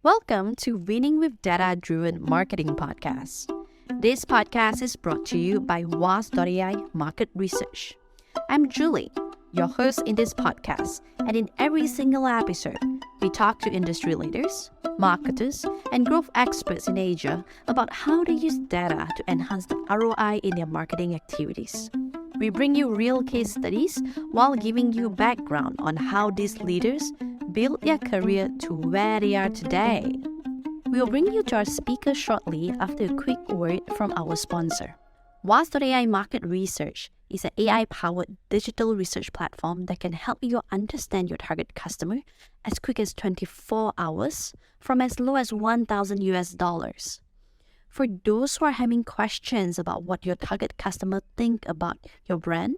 Welcome to Winning with Data Driven Marketing Podcast. This podcast is brought to you by Vase.ai Market Research. I'm Julie, your host in this podcast, and in every single episode, we talk to industry leaders, marketers, and growth experts in Asia about how they use data to enhance the ROI in their marketing activities. We bring you real case studies while giving you background on how these leaders build their career to where they are today. We'll bring you to our speaker shortly after a quick word from our sponsor. Vase.ai Market Research is an AI-powered digital research platform that can help you understand your target customer as quick as 24 hours from as low as $1,000. For those who are having questions about what your target customer think about your brand,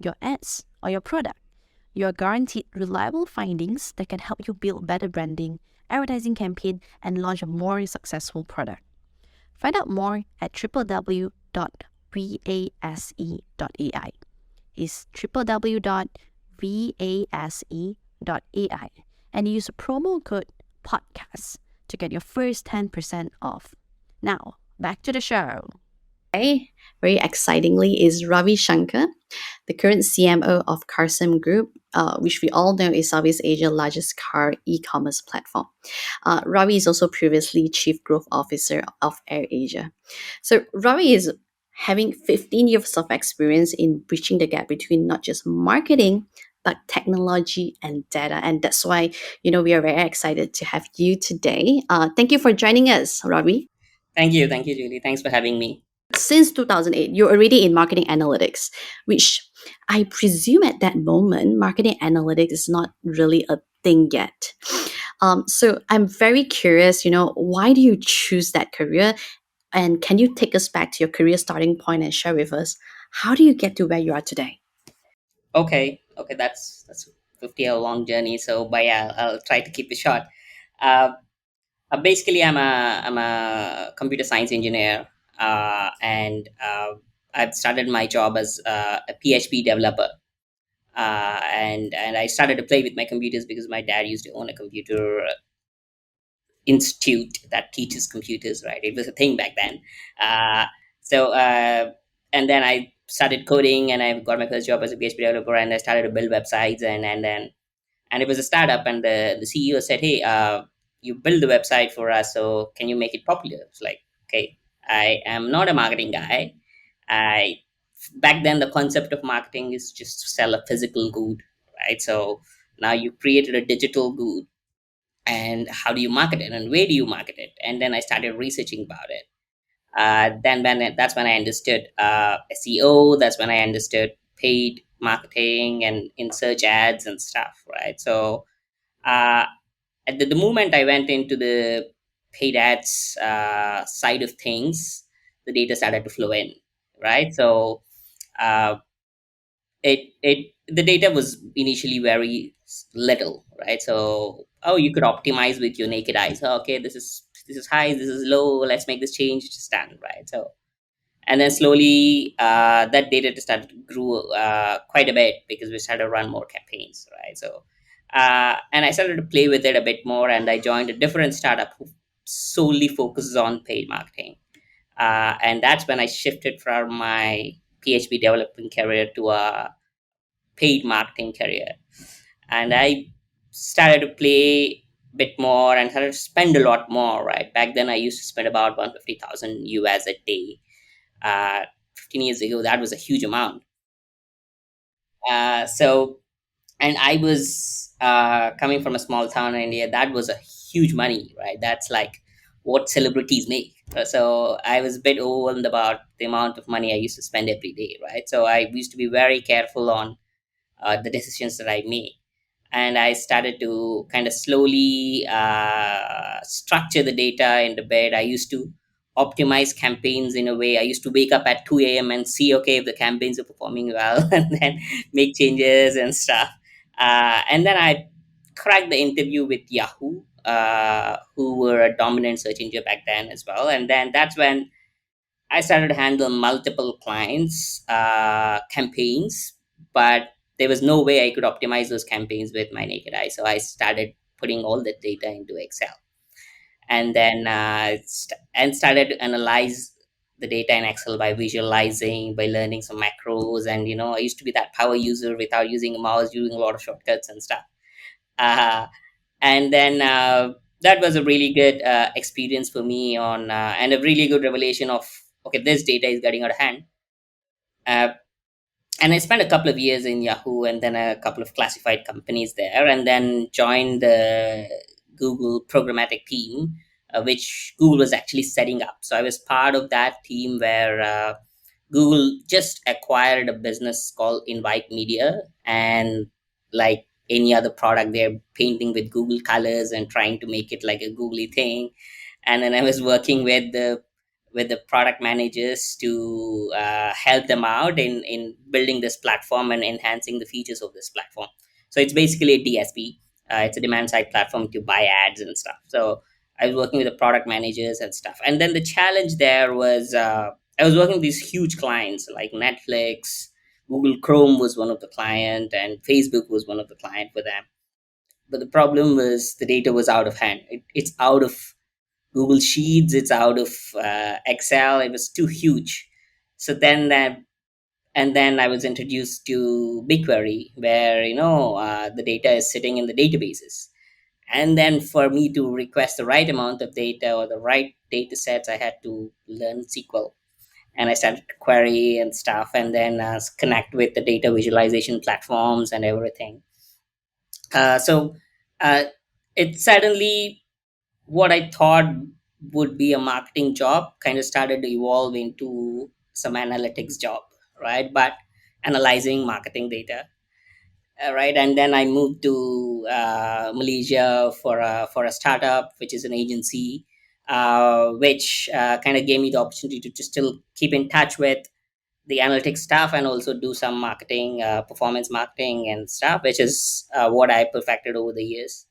your ads, or your product, you are guaranteed reliable findings that can help you build better branding, advertising campaign, and launch a more successful product. Find out more at www.vase.ai. It's www.vase.ai and use promo code podcast to get your first 10% off. Now, back to the show. Today, very excitingly, is Ravi Shankar, the current CMO of CARSOME Group, which we all know is Southeast Asia's largest car e-commerce platform. Ravi is also previously Chief Growth Officer of AirAsia. So Ravi is having 15 years of experience in bridging the gap between not just marketing, but technology and data. And that's why, we are very excited to have you today. Thank you for joining us, Ravi. Thank you, Julie. Thanks for having me. Since 2008, you're already in marketing analytics, which I presume at that moment, marketing analytics is not really a thing yet. So I'm very curious, why do you choose that career? And can you take us back to your career starting point and share with us, how do you get to where you are today? Okay, that's a 50-year long journey. So, but yeah, I'll try to keep it short. Uh, Basically, I'm a computer science engineer, and I've started my job as a PHP developer. And I started to play with my computers because my dad used to own a computer institute that teaches computers, right? It was a thing back then. Uh, so and then I started coding, and I got my first job as a PHP developer, and I started to build websites, and it was a startup, and the CEO said, "Hey, you build the website for us, so can you make it popular?" It's like, okay, I am not a marketing guy. I Back then the concept of marketing is just to sell a physical good, right? So now you created a digital good, and how do you market it, and where do you market it? And then I started researching about it. That's when I understood SEO. That's when I understood paid marketing and in search ads and stuff, right? So uh, at the moment I went into the paid ads side of things, the data started to flow in, right? So uh, it the data was initially very little, right? So, oh, you could optimize with your naked eyes. Oh, okay, this is high, this is low, let's make this change, just done, right? So, and then slowly that data started to grow quite a bit because we started to run more campaigns, right? So and I started to play with it a bit more, and I joined a different startup who solely focuses on paid marketing. And that's when I shifted from my PHP development career to a paid marketing career. And I started to play a bit more and started to spend a lot more, right? Back then I used to spend about 150,000 US a day. 15 years ago, that was a huge amount. So, and I was coming from a small town in India. That was a huge money, right? That's like what celebrities make. So I was a bit overwhelmed about the amount of money I used to spend every day, right? So I used to be very careful on the decisions that I make. And I started to kind of slowly structure the data in the bed. I used to optimize campaigns in a way. I used to wake up at 2 a.m. and see, okay, if the campaigns are performing well, and then make changes and stuff. And then I cracked the interview with Yahoo, who were a dominant search engine back then as well. And then that's when I started to handle multiple clients' campaigns, but there was no way I could optimize those campaigns with my naked eye. So I started putting all the data into Excel. and then started to analyze the data in Excel by visualizing, by learning some macros. And I used to be that power user without using a mouse, using a lot of shortcuts and stuff. uh, and then that was a really good experience for me on and a really good revelation of, okay, this data is getting out of hand. uh, and I spent a couple of years in Yahoo and then a couple of classified companies there, and then joined the Google programmatic team, which Google was actually setting up. So I was part of that team where Google just acquired a business called Invite Media, and like any other product, they're painting with Google colors and trying to make it like a googly thing. And then I was working with the product managers to help them out in building this platform and enhancing the features of this platform. So it's basically a DSP. It's a demand side platform to buy ads and stuff. So I was working with the product managers and stuff. And then the challenge there was I was working with these huge clients like Netflix, Google Chrome was one of the client, and Facebook was one of the client for them. But the problem was the data was out of hand. It's out of Google Sheets, it's out of Excel. It was too huge. So then that, and then I was introduced to BigQuery, where the data is sitting in the databases. And then for me to request the right amount of data or the right data sets, I had to learn SQL, and I started to query and stuff, and then connect with the data visualization platforms and everything. So uh, it suddenly, what I thought would be a marketing job kind of started to evolve into some analytics job, right? But analyzing marketing data, right? And then I moved to Malaysia for a startup, which is an agency, which kind of gave me the opportunity to still keep in touch with the analytics stuff and also do some marketing, performance marketing and stuff, which is what I perfected over the years.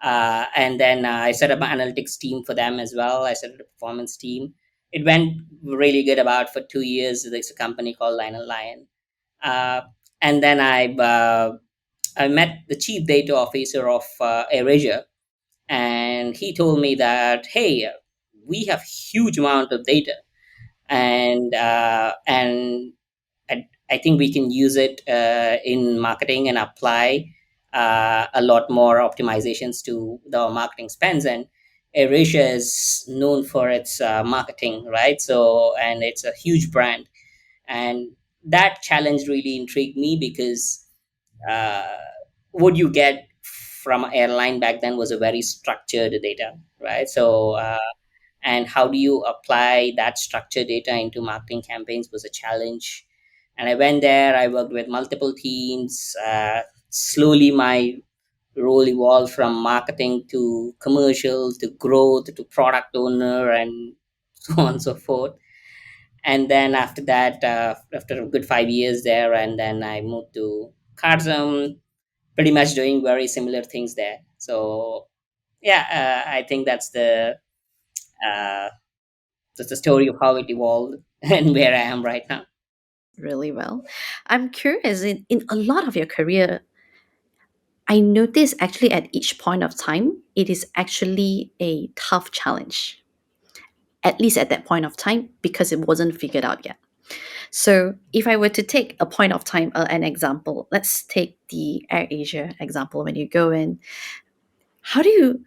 And then I set up an analytics team for them as well. I set up a performance team. It went really good about for 2 years. There's a company called Lion and Lion. Uh, and then I met the chief data officer of AirAsia, and he told me that, hey, we have huge amount of data, and I think we can use it in marketing and apply a lot more optimizations to the marketing spends. And AirAsia is known for its marketing, right? So, and it's a huge brand, and that challenge really intrigued me because uh, what you get from an airline back then was a very structured data, right? So and how do you apply that structured data into marketing campaigns was a challenge. And I went there, I worked with multiple teams. Slowly my role evolved from marketing to commercial to growth to product owner and so on and so forth. And then after that, after a good 5 years there, and then I moved to CARSOME, pretty much doing very similar things there. So yeah, I think uh, that's the story of how it evolved and where I am right now. Really well. I'm curious, in a lot of your career, I noticed actually at each point of time, it is actually a tough challenge, at least at that point of time, because it wasn't figured out yet. So, if I were to take a point of time, an example, let's take the AirAsia example. When you go in, how do you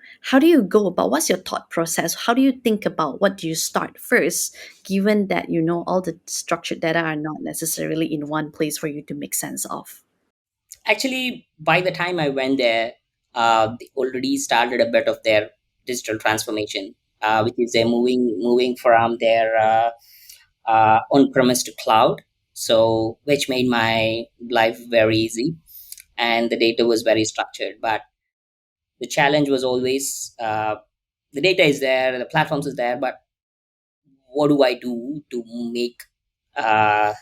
go about, what's your thought process? How do you think about what do you start first, given that all the structured data are not necessarily in one place for you to make sense of? Actually, by the time I went there, they already started a bit of their digital transformation, which is they're moving from their on-premise to cloud. So, which made my life very easy, and the data was very structured. But the challenge was always the data is there, the platforms is there, but what do I do to make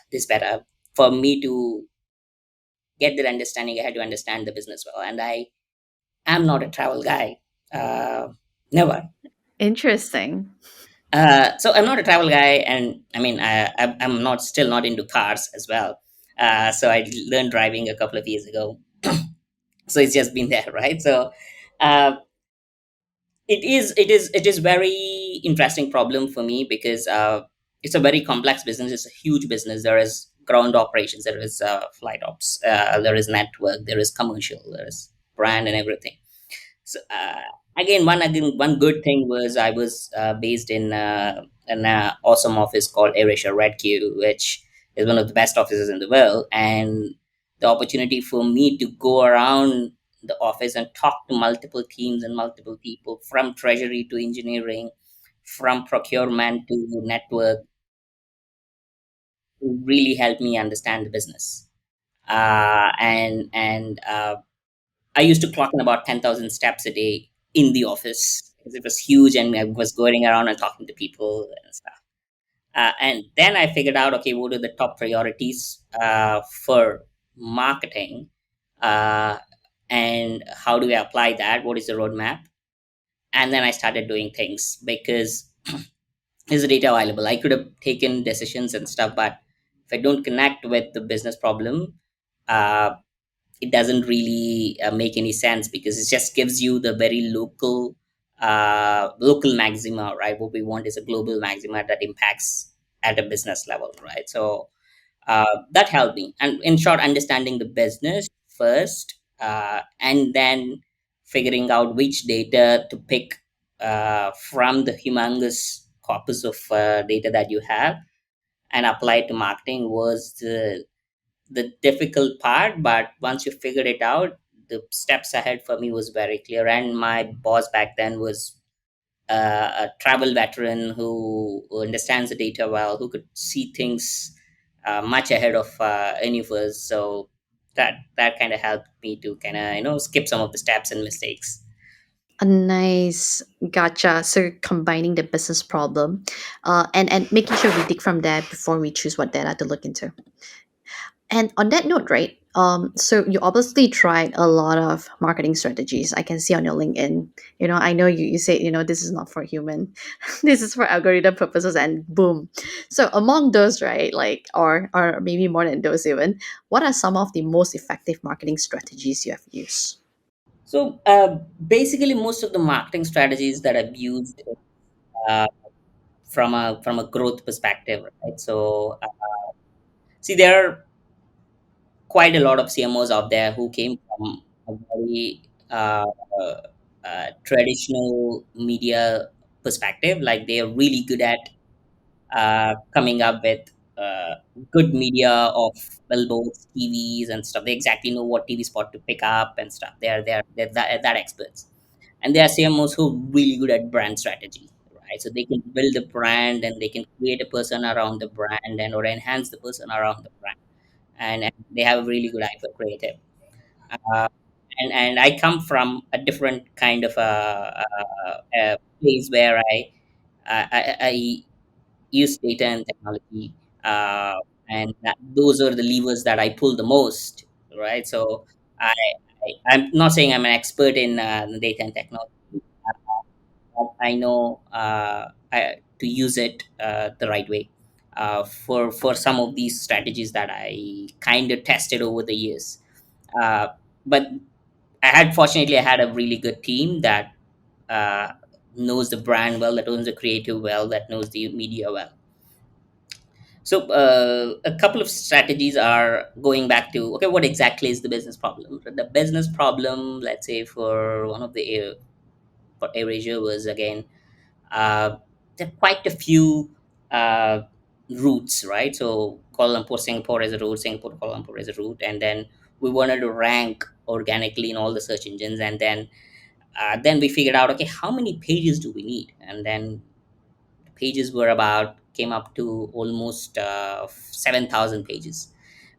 this better? For me to get that understanding, I had to understand the business well, and I am not a travel guy. Never. Interesting. So I'm not a travel guy, and I mean, I'm not still not into cars as well. So I learned driving a couple of years ago. So it's just been there, right? So uh, It is very interesting problem for me because it's a very complex business. It's a huge business. There is ground operations, there is flight ops, there is network, there is commercial, there is brand and everything. So one good thing was I was based in an awesome office called AirAsia Redq, which is one of the best offices in the world, and the opportunity for me to go around the office and talk to multiple teams and multiple people from treasury to engineering, from procurement to network, really helped me understand the business. And I used to clock in about 10,000 steps a day in the office because it was huge and I was going around and talking to people and stuff. And then I figured out, okay, what are the top priorities for marketing? Uh, and how do we apply that? What is the roadmap? And then I started doing things because is the data available? I could have taken decisions and stuff, but if I don't connect with the business problem, uh, it doesn't really make any sense because it just gives you the very local maxima, right? What we want is a global maxima that impacts at a business level, right? So that helped me, and in short, understanding the business first, and then figuring out which data to pick from the humongous corpus of data that you have and apply it to marketing was the difficult part. But once you figured it out, the steps ahead for me was very clear. And my boss back then was a travel veteran who understands the data well, who could see things much ahead of any of us. So that kind of helped me to kind of skip some of the steps and mistakes. A nice, gotcha. So combining the business problem, and making sure we dig from there before we choose what data to look into. And on that note, right? So you obviously tried a lot of marketing strategies. I can see on your LinkedIn. I know you say, this is not for human, this is for algorithm purposes, and boom. So among those, right, like, or maybe more than those even, what are some of the most effective marketing strategies you have used? So basically, most of the marketing strategies that I've used uh, from a growth perspective, right? So see, there are quite a lot of CMOs out there who came from a very traditional media perspective. Like they are really good at coming up with uh, good media of billboards, TVs, and stuff. They exactly know what TV spot to pick up and stuff. They're that experts. And there are CMOs who are really good at brand strategy, right? So they can build a brand and they can create a person around the brand and or enhance the person around the brand, and they have a really good eye for creative. Uh, and I come from a different kind of a place where I use data and technology, uh, and those are the levers that I pull the most, right? So I'm not saying I'm an expert in data and technology, but I know to use it the right way for some of these strategies that I kind of tested over the years. Uh, but I had a really good team that uh, knows the brand well, that knows the creative well, that knows the media well. So a couple of strategies are going back to, okay, what exactly is the business problem? The business problem, let's say for one of the for AirAsia was again there are quite a few uh, routes, right? So Kuala Lumpur, Singapore is a route, Singapore to Kuala Lumpur is a route, and then we wanted to rank organically in all the search engines, and then we figured out, okay, how many pages do we need? And then pages were about came up to almost 7,000 pages,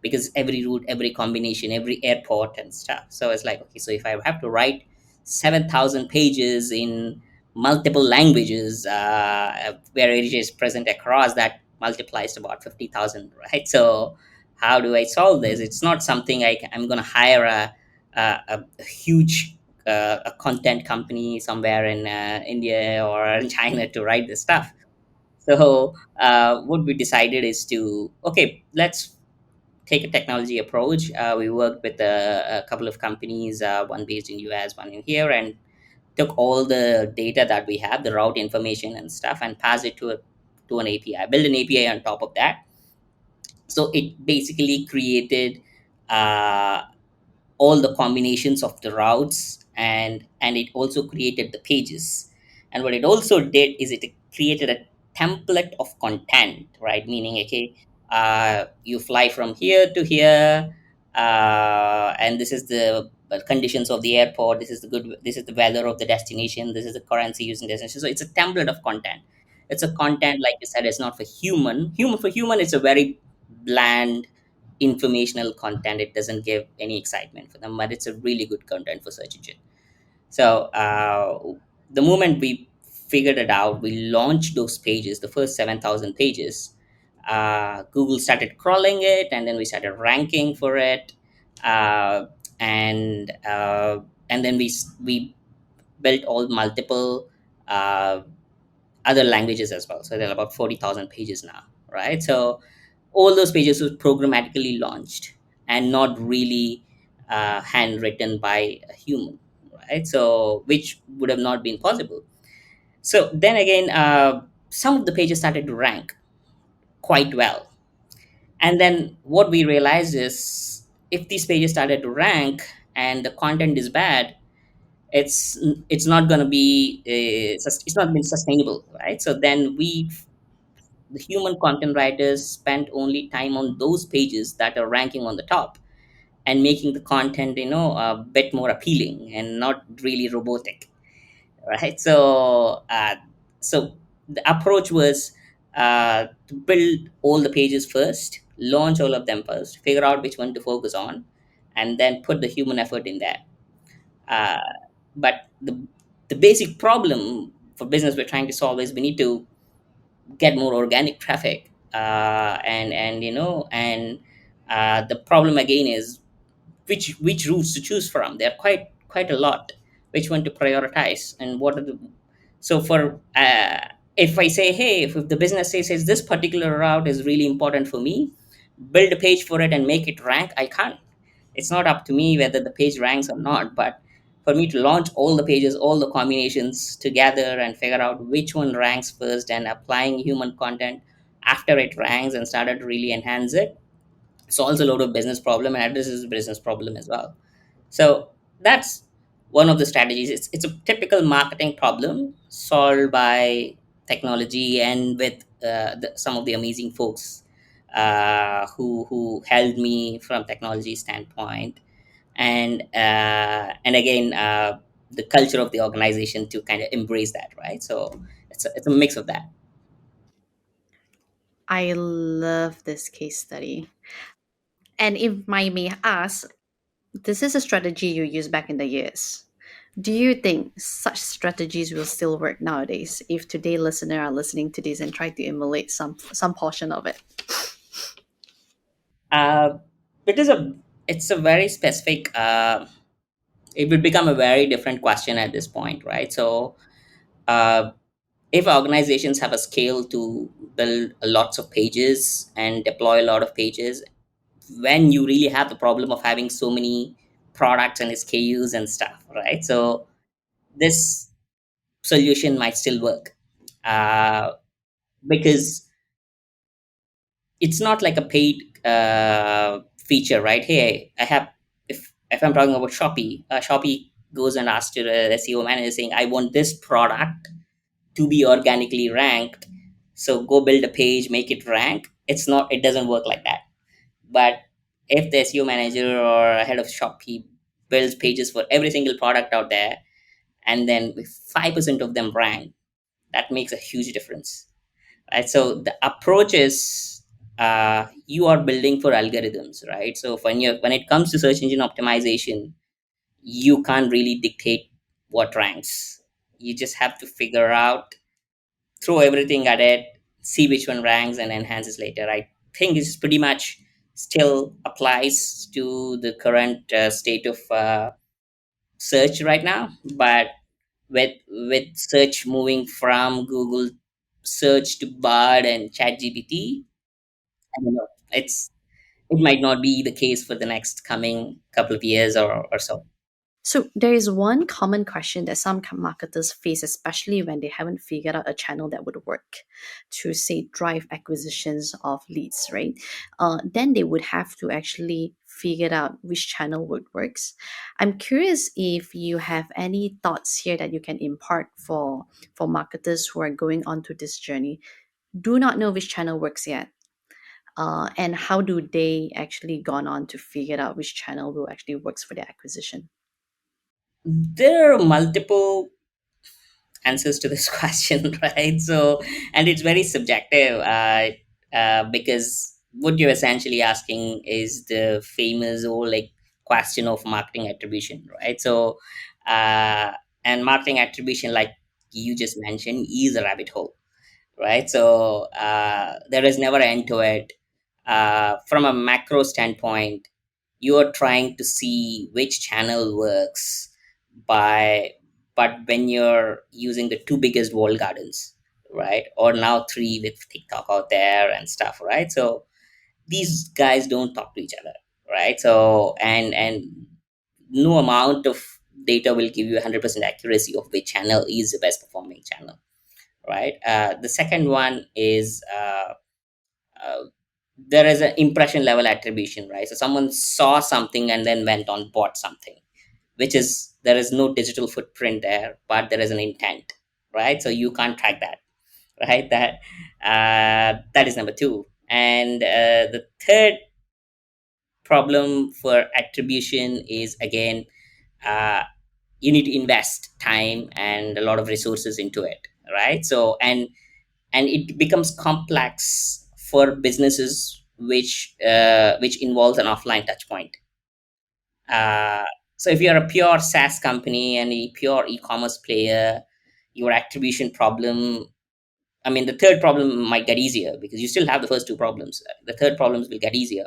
because every route, every combination, every airport and stuff. So it's like, okay, so if I have to write 7,000 pages in multiple languages, where it is present across, that multiplies to about 50,000, right? So how do I solve this? It's not something I'm going to hire a huge a content company somewhere in India or in China to write this stuff. So what we decided is to, okay, let's take a technology approach. We worked with a couple of companies, one based in US, one in here, and took all the data that we have, the route information and stuff, and passed it to an API, build an API on top of that. So it basically created uh, all the combinations of the routes, and it also created the pages. And what it also did is it created a template of content, right? Meaning, okay, you fly from here to here, and this is the conditions of the airport, this is the weather of the destination, this is the currency used in destination. So it's a template of content. It's a content, like you said, it's not for human. It's a very bland informational content. It doesn't give any excitement for them, but it's a really good content for search engine. So the moment we figured it out, we launched those pages, the first 7,000 pages. Google started crawling it, and then we started ranking for it. uh, and uh, and then we built all multiple uh, other languages as well. So there are about 40,000 pages now, right? So all those pages were programmatically launched and not really handwritten by a human, right? So which would have not been possible. So then again, some of the pages started to rank quite well. And then what we realized is, if these pages started to rank and the content is bad, it's it's not going to be it's not been sustainable, right? So then the human content writers spent only time on those pages that are ranking on the top, and making the content, a bit more appealing and not really robotic, right? So the approach was to build all the pages first, launch all of them first, figure out which one to focus on, and then put the human effort in there. uh, but the basic problem for business we're trying to solve is we need to get more organic traffic, and the problem again is which routes to choose from. There are quite a lot. Which one to prioritize, and what are the so for if I say, hey, if the business says this particular route is really important for me, build a page for it and make it rank, I can't. It's not up to me whether the page ranks or not, but for me to launch all the pages, all the combinations together, and figure out which one ranks first, and applying human content after it ranks and started to really enhance it, solves a lot of business problem and addresses business problem as well. So that's one of the strategies. It's a typical marketing problem solved by technology, and with some of the amazing folks who helped me from technology standpoint, and again, the culture of the organization to kind of embrace that, right? So it's a mix of that. I love this case study. And if I may ask, this is a strategy you used back in the years. Do you think such strategies will still work nowadays if today listeners are listening to this and try to emulate some portion of it? uh, it is a it's a very specific, it would become a very different question at this point, right? So uh, if organizations have a scale to build lots of pages and deploy a lot of pages, when you really have the problem of having so many products and SKUs and stuff, right? So this solution might still work, uh, because it's not like a paid feature, right? Hey, I have if I'm talking about Shopee, Shopee goes and asks to the SEO manager saying, I want this product to be organically ranked, so go build a page, make it rank. It doesn't work like that. But if the SEO manager or head of Shopee builds pages for every single product out there, and then if 5% of them rank, that makes a huge difference, right? So the approach is, you are building for algorithms, right? So when it comes to search engine optimization, you can't really dictate what ranks. You just have to figure out, throw everything at it, see which one ranks, and enhances later. I think this pretty much still applies to the current state of search right now. But with search moving from Google search to Bard and ChatGPT, I don't know. It might not be the case for the next coming couple of years or so. So there is one common question that some marketers face, especially when they haven't figured out a channel that would work to, say, drive acquisitions of leads, right? Then they would have to actually figure out which channel would works. I'm curious if you have any thoughts here that you can impart for marketers who are going on to this journey, do not know which channel works yet. And how do they actually gone on to figure out which channel will actually works for their acquisition? There are multiple answers to this question, right? So, and it's very subjective, because what you're essentially asking is the famous old like question of marketing attribution, right? So, uh, and marketing attribution, like you just mentioned, is a rabbit hole, right? So there is never an end to it. From a macro standpoint, you are trying to see which channel works by, but when you're using the two biggest walled gardens, right, or now three with TikTok out there and stuff, right? So these guys don't talk to each other, right? So and no amount of data will give you 100% accuracy of which channel is the best performing channel, right? The second one is uh, there is an impression level attribution, right? So someone saw something and then went on bought something, which is there is no digital footprint there, but there is an intent, right? So you can't track that, right? That is number two. And the third problem for attribution is again, uh, you need to invest time and a lot of resources into it, right? So and it becomes complex for businesses which involves an offline touch point. Uh, so if you're a pure SaaS company and a pure e-commerce player, your attribution problem, I mean, the third problem might get easier because you still have the first two problems. The third problems will get easier.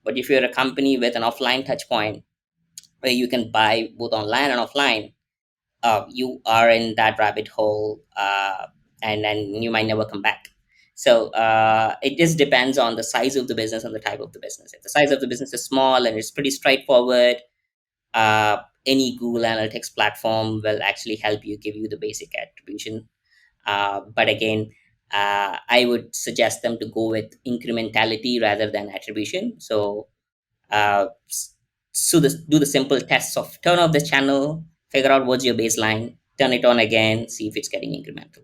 But if you're a company with an offline touch point where you can buy both online and offline, you are in that rabbit hole, and then you might never come back. So it just depends on the size of the business and the type of the business. If the size of the business is small and it's pretty straightforward, uh, any Google Analytics platform will actually help you give you the basic attribution. But again, I would suggest them to go with incrementality rather than attribution. So uh, s- do the simple tests of turn off this channel, figure out what's your baseline, turn it on again, see if it's getting incremental.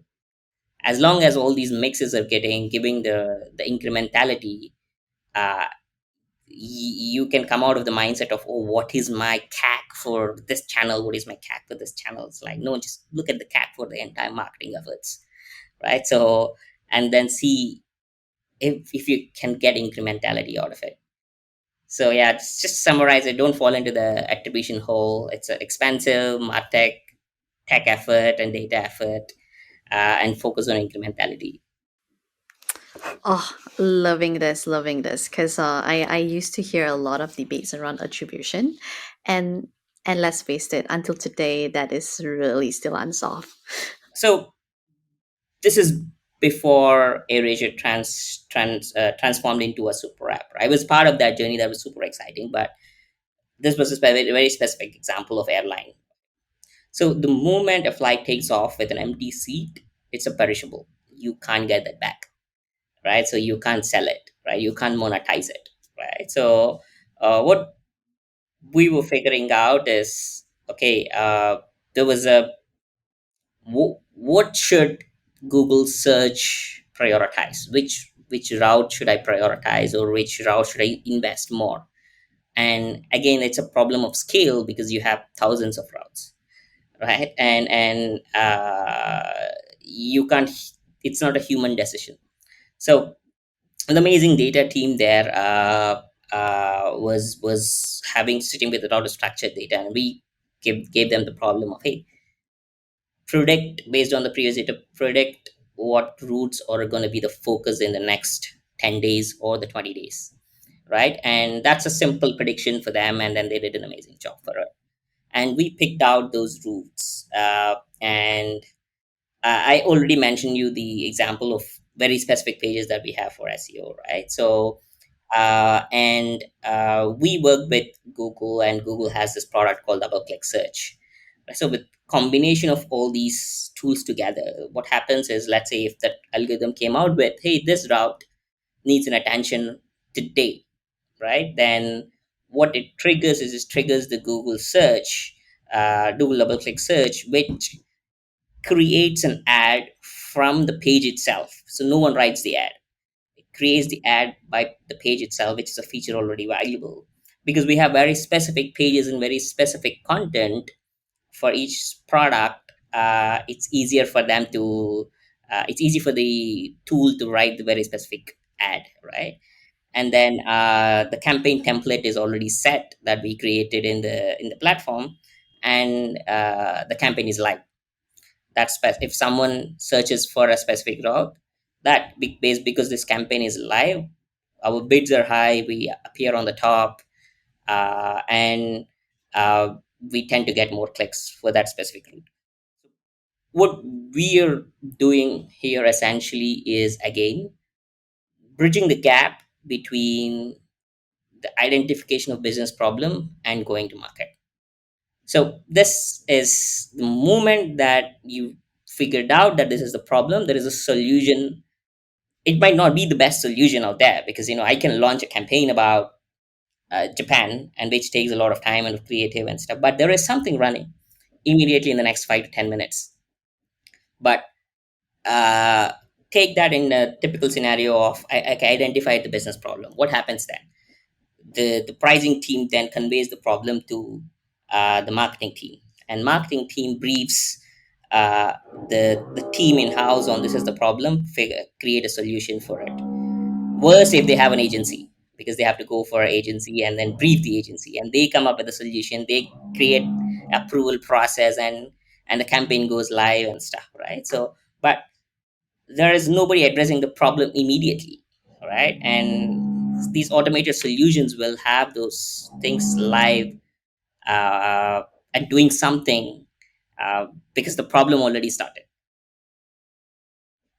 As long as all these mixes are giving the incrementality, uh, you can come out of the mindset of, oh, what is my CAC for this channel? What is my CAC for this channel? It's like, no, just look at the CAC for the entire marketing efforts, right? So, and then see if you can get incrementality out of it. So yeah, just summarize it. Don't fall into the attribution hole. It's an expensive martech tech effort and data effort, and focus on incrementality. Oh, loving this, because I used to hear a lot of debates around attribution, and and let's face it, until today, that is really still unsolved. So this is before AirAsia transformed into a super app. Right? I was part of that journey. That was super exciting. But this was a very specific example of airline. So the moment a flight takes off with an empty seat, it's a perishable. You can't get that back, right? So you can't sell it, right? You can't monetize it, right? So what we were figuring out is, okay, there was a what should Google search prioritize? Which route should I prioritize, or which route should I invest more? And again, it's a problem of scale because you have thousands of routes, right? And you can't. It's not a human decision. So an amazing data team there was having sitting with a lot of structured data, and we gave them the problem of, hey, predict based on the previous data, predict what routes are going to be the focus in the next 10 days or the 20 days, right? And that's a simple prediction for them, and then they did an amazing job for it. And we picked out those routes, and I already mentioned you the example of very specific pages that we have for SEO, right? So And we work with Google, and Google has this product called double click search. So with combination of all these tools together, what happens is, let's say if that algorithm came out with, hey, this route needs an attention today, right? Then what it triggers is it triggers the Google search, Google double click search, which creates an ad from the page itself. So no one writes the ad, creates the ad by the page itself, which is a feature already valuable, because we have very specific pages and very specific content for each product. It's easier for them to it's easy for the tool to write the very specific ad, right? And then the campaign template is already set that we created in the platform, and the campaign is live. If someone searches for a specific route, based because this campaign is live, our bids are high, we appear on the top, and uh, we tend to get more clicks for that specific route. What we are doing here essentially is, again, bridging the gap between the identification of business problem and going to market. So this is the moment that you figured out that this is the problem, there is a solution. It might not be the best solution out there, because I can launch a campaign about Japan, and which takes a lot of time and creative and stuff, but there is something running immediately in the next 5 to 10 minutes. But uh, take that in a typical scenario of I identified the business problem. What happens then? The pricing team then conveys the problem to the marketing team, and marketing team briefs uh, the team in house on, this is the problem, create a solution for it. Worse if they have an agency, because they have to go for an agency and then brief the agency, and they come up with a solution, they create approval process, and the campaign goes live and stuff, right? So but there is nobody addressing the problem immediately, right? And these automated solutions will have those things live, uh, and doing something, uh, because the problem already started.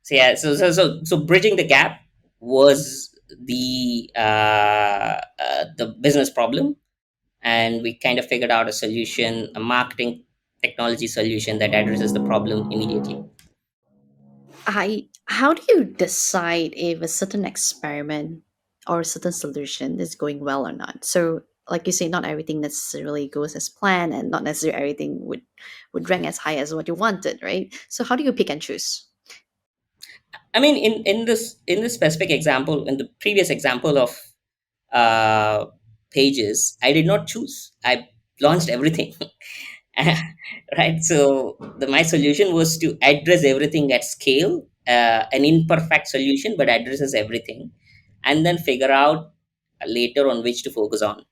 So yeah, so bridging the gap was the business problem, and we kind of figured out a solution, a marketing technology solution that addresses the problem immediately. How do you decide if a certain experiment or a certain solution is going well or not? So, like you say, not everything necessarily goes as planned, and not necessarily everything would rank as high as what you wanted, right? So, how do you pick and choose? I mean, in this specific example, in the previous example of uh, pages, I did not choose. I launched everything. Right. So my solution was to address everything at scale, an imperfect solution, but addresses everything, and then figure out later on which to focus on.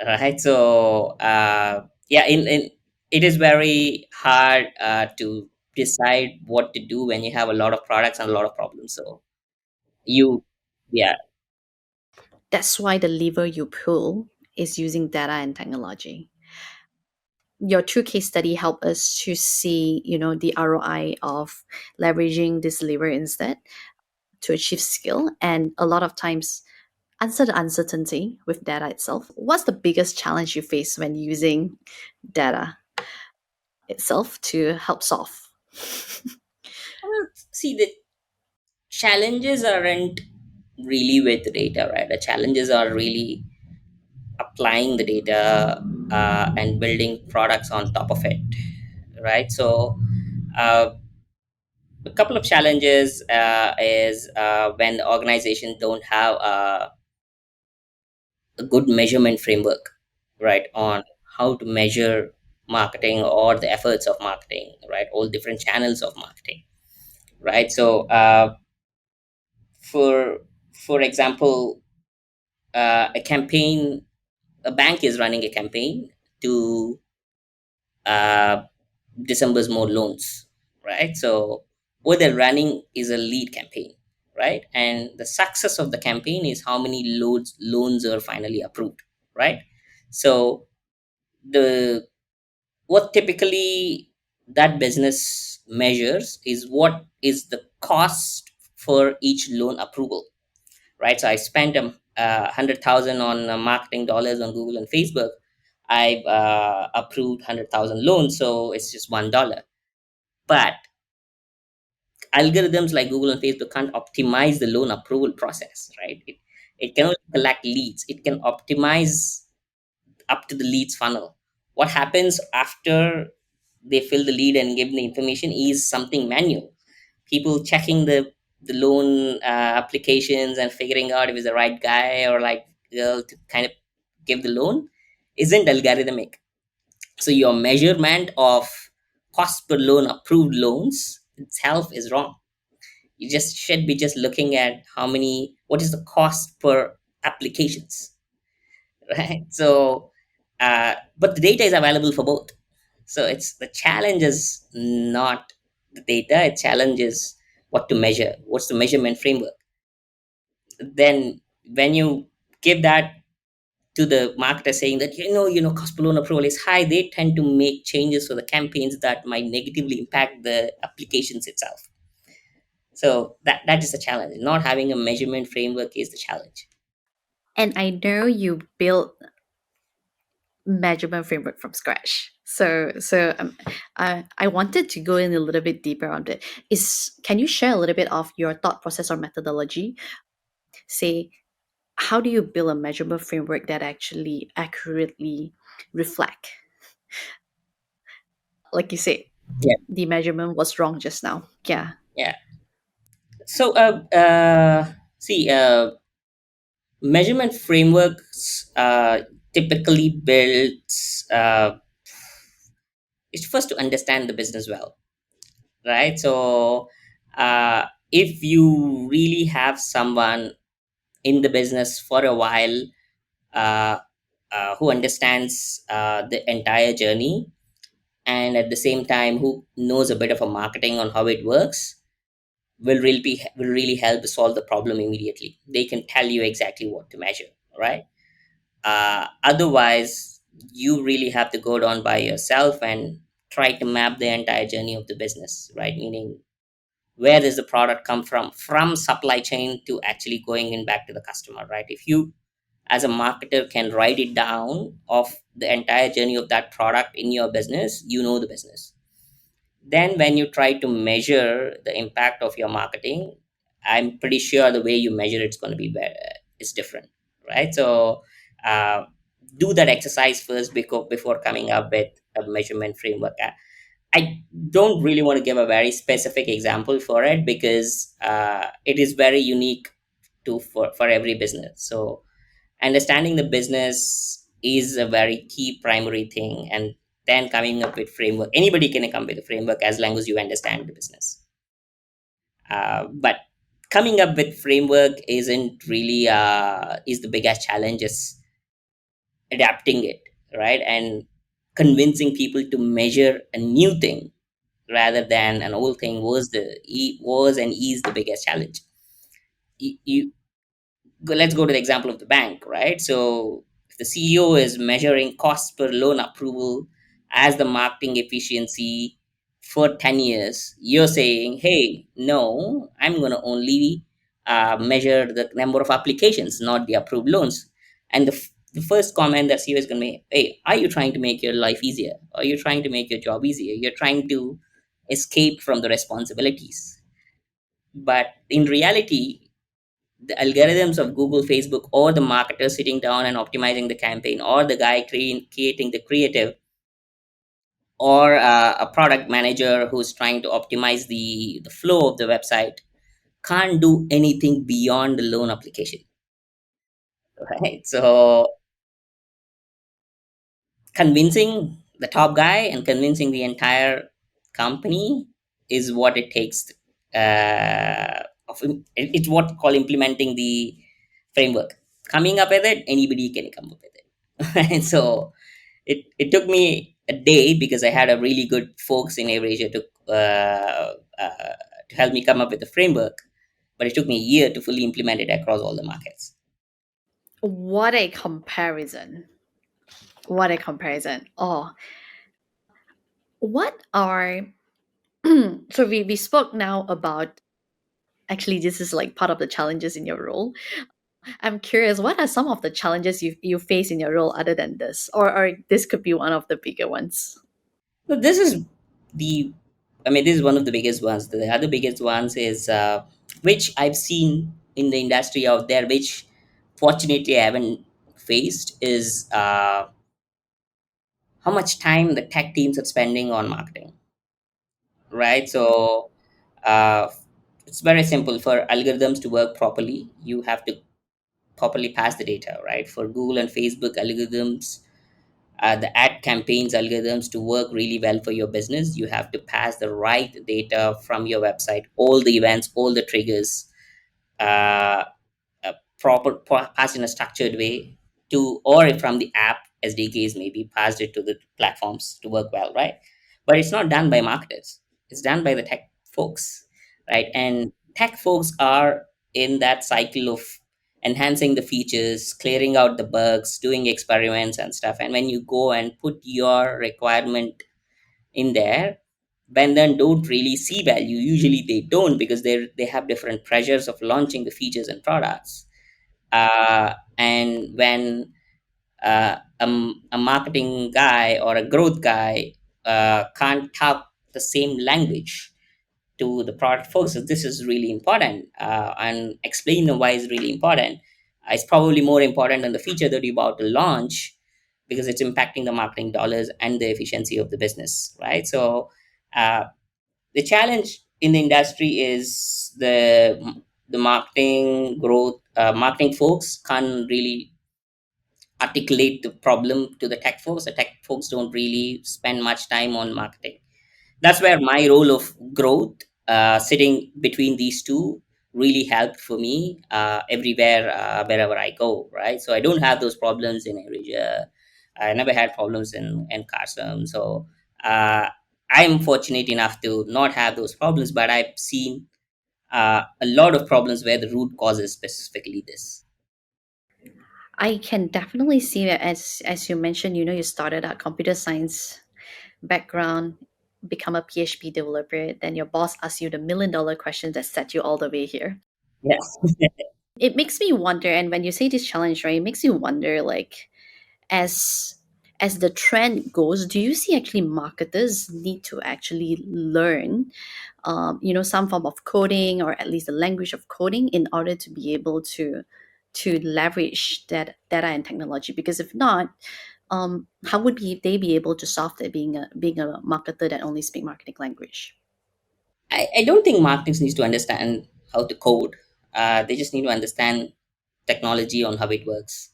Right. So yeah, in it is very hard to decide what to do when you have a lot of products and a lot of problems. So you yeah. That's why the lever you pull is using data and technology. Your two case study help us to see, the ROI of leveraging this lever instead to achieve skill. And a lot of times, answer the uncertainty with data itself. What's the biggest challenge you face when using data itself to help solve? Well, see, the challenges aren't really with the data, right? The challenges are really applying the data, and building products on top of it, right? So uh, a couple of challenges is when the organization don't have a good measurement framework, right, on how to measure marketing or the efforts of marketing, right, all different channels of marketing, right? So for for example, a campaign, a bank is running a campaign to uh, disburse more loans, right? So what they're running is a lead campaign, right? And the success of the campaign is how many loans are finally approved, right? So the what typically that business measures is what is the cost for each loan approval, right? So I spent 100,000 on marketing dollars on Google and Facebook. I've approved 100,000 loans, so it's just $1. But algorithms like Google and Facebook can't optimize the loan approval process, right? It can only collect leads. It can optimize up to the leads funnel. What happens after they fill the lead and give the information is something manual. People checking the loan applications and figuring out if it's the right guy or like girl to kind of give the loan isn't algorithmic. So your measurement of cost per loan approved loans itself is wrong. You just should be just looking at what is the cost per applications, right? So but the data is available for both. So it's the challenge is not the data, it challenges what to measure, what's the measurement framework. Then when you give that to the marketer saying that cost per loan approval is high, they tend to make changes for the campaigns that might negatively impact the applications itself. So that is the challenge. Not having a measurement framework is the challenge. And I know you built measurement framework from scratch. I wanted to go in a little bit deeper on it. Can you share a little bit of your thought process or methodology? Say, how do you build a measurement framework that actually accurately reflect, like you said, Yeah, the measurement was wrong just now. Yeah. yeah. So see, measurement frameworks typically builds it's first to understand the business well, right? So if you really have someone in the business for a while, uh, who understands the entire journey, and at the same time who knows a bit of a marketing on how it works, will really help to solve the problem immediately. They can tell you exactly what to measure, right? Otherwise, you really have to go down by yourself and try to map the entire journey of the business, right? Meaning, where does the product come from supply chain to actually going in back to the customer, right? If you as a marketer can write it down of the entire journey of that product in your business, you know the business. Then when you try to measure the impact of your marketing, I'm pretty sure the way you measure it's going to be better, it's different, right? So uh, do that exercise first before coming up with a measurement framework. I don't really want to give a very specific example for it because it is very unique for every business. So understanding the business is a very key primary thing, and then coming up with framework. Anybody can come with a framework as long as you understand the business. But coming up with framework isn't really is the biggest challenge. Is adapting it, right, and convincing people to measure a new thing rather than an old thing was and is the biggest challenge. You let's go to the example of the bank, right? So if the CEO is measuring cost per loan approval as the marketing efficiency for 10 years, you're saying, hey, no, I'm going to only measure the number of applications, not the approved loans. And the first comment that CEO is going to make, hey, are you trying to make your life easier? Are you trying to make your job easier? You're trying to escape from the responsibilities. But in reality, the algorithms of Google, Facebook, or the marketer sitting down and optimizing the campaign, or the guy creating the creative, or a product manager who's trying to optimize the flow of the website can't do anything beyond the loan application, right? So convincing the top guy and convincing the entire company is what it takes. It's what called implementing the framework. Coming up with it, anybody can come up with it. And so it took me a day because I had a really good folks in AirAsia to help me come up with the framework, but it took me a year to fully implement it across all the markets. What a comparison. What a comparison. Oh, what are so we spoke now about Actually, this is like part of the challenges in your role. I'm curious, what are some of the challenges you face in your role other than this? Or this could be one of the bigger ones. So this is the, I mean, this is one of the biggest ones. The other biggest ones is which I've seen in the industry out there, which fortunately I haven't faced, is how much time the tech teams are spending on marketing, right? So uh, it's very simple. For algorithms to work properly, you have to properly pass the data, right? For Google and Facebook algorithms, the ad campaigns algorithms to work really well for your business, you have to pass the right data from your website, all the events, all the triggers, uh, passed in a structured way to, or from the app SDKs, maybe passed it to the platforms to work well, right? But it's not done by marketers, it's done by the tech folks, right? And tech folks are in that cycle of enhancing the features, clearing out the bugs, doing experiments and stuff. And when you go and put your requirement in there, when then don't really see value, usually they don't, because they have different pressures of launching the features and products. And when a marketing guy or a growth guy can't talk the same language to the product folks, so this is really important, and explain them why it's really important. It's probably more important than the feature that you're about to launch, because it's impacting the marketing dollars and the efficiency of the business, right? So uh, the challenge in the industry is the marketing folks can't really articulate the problem to the tech folks. The tech folks don't really spend much time on marketing. That's where my role of growth, sitting between these two, really helped for me everywhere, wherever I go, right? So I don't have those problems in AirAsia. I never had problems in CARSOME. So I'm fortunate enough to not have those problems, but I've seen a lot of problems where the root cause is specifically this. I can definitely see that, as you mentioned, you started a computer science background, become a PhD developer, then your boss asks you the $1 million question that set you all the way here. Yes. It makes me wonder, and when you say this challenge, right, it makes you wonder, like, as as the trend goes, do you see actually marketers need to actually learn some form of coding, or at least the language of coding, in order to be able to leverage that data and technology? Because if not, how would they be able to solve that, being a marketer that only speak marketing language? I don't think marketing needs to understand how to code. They just need to understand technology on how it works.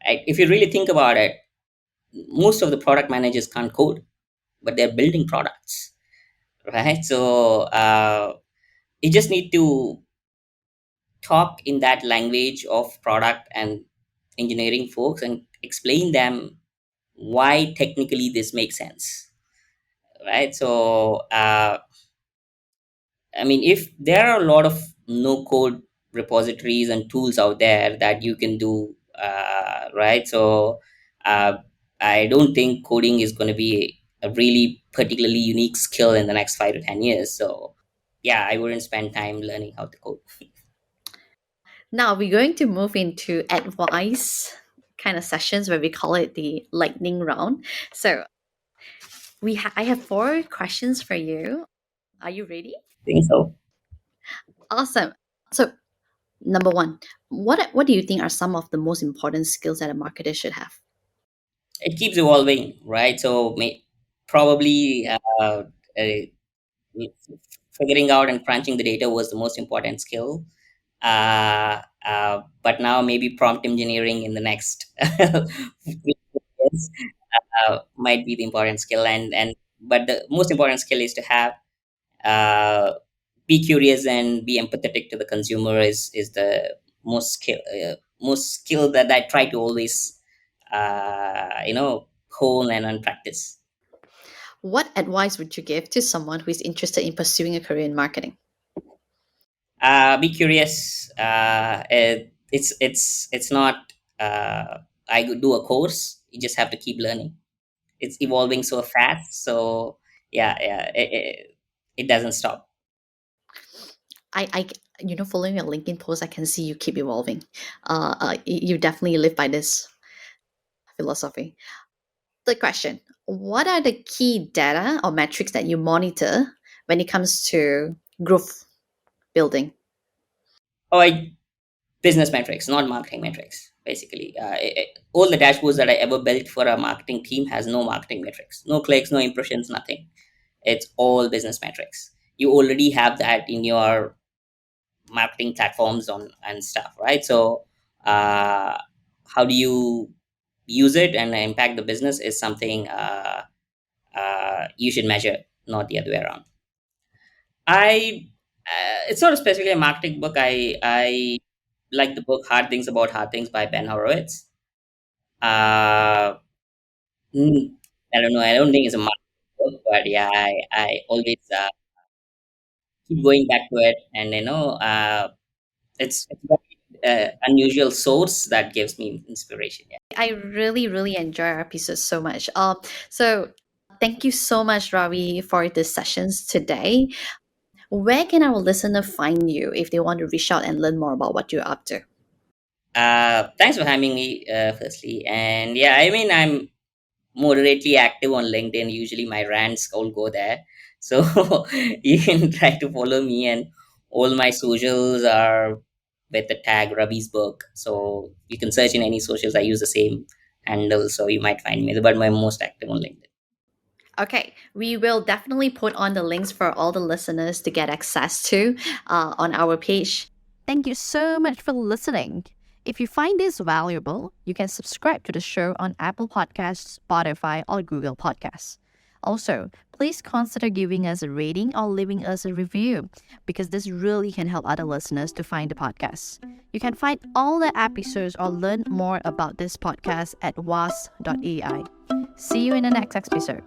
Right? If you really think about it, most of the product managers can't code, but they're building products, right? So you just need to talk in that language of product and engineering folks and explain them why technically this makes sense, right? So I mean, if there are a lot of no code repositories and tools out there that you can do, right? So uh, I don't think coding is going to be a really particularly unique skill in the next 5 to 10 years. So yeah, I wouldn't spend time learning how to code. Now we're going to move into advice kind of sessions, where we call it the lightning round. So I have 4 questions for you. Are you ready? I think so. Awesome. So number one, what do you think are some of the most important skills that a marketer should have? It keeps evolving, right? So probably figuring out and crunching the data was the most important skill. But now maybe prompt engineering in the next few years might be the important skill. And but the most important skill is to have uh, be curious and be empathetic to the consumer is the most skill that I try to always hone and practice. What advice would you give to someone who is interested in pursuing a career in marketing? Be curious. It's not. I could do a course. You just have to keep learning. It's evolving so fast. So yeah, it doesn't stop. I following your LinkedIn post, I can see you keep evolving. You definitely live by this philosophy. The question: what are the key data or metrics that you monitor when it comes to growth building? Oh, business metrics, not marketing metrics. Basically, all the dashboards that I ever built for a marketing team has no marketing metrics, no clicks, no impressions, nothing. It's all business metrics. You already have that in your marketing platforms on and stuff, right? So, how do you use it and impact the business is something you should measure, not the other way around. I It's not specifically a marketing book. I like the book Hard Things About Hard Things by Ben Horowitz. Uh, mm, I don't know. I don't think it's a marketing book, but yeah, I always keep going back to it, and it's a very unusual source that gives me inspiration. Yeah. I really, really enjoy our episodes so much. So thank you so much, Ravi, for the sessions today. Where can our listener find you if they want to reach out and learn more about what you're up to? Thanks for having me, firstly. And yeah, I mean, I'm moderately active on LinkedIn. Usually my rants all go there. So you can try to follow me, and all my socials are with the tag Ravi's book. So you can search in any socials. I use the same handle, so you might find me. But I'm most active on LinkedIn. Okay, we will definitely put on the links for all the listeners to get access to on our page. Thank you so much for listening. If you find this valuable, you can subscribe to the show on Apple Podcasts, Spotify, or Google Podcasts. Also, please consider giving us a rating or leaving us a review because this really can help other listeners to find the podcast. You can find all the episodes or learn more about this podcast at was.ai. See you in the next episode.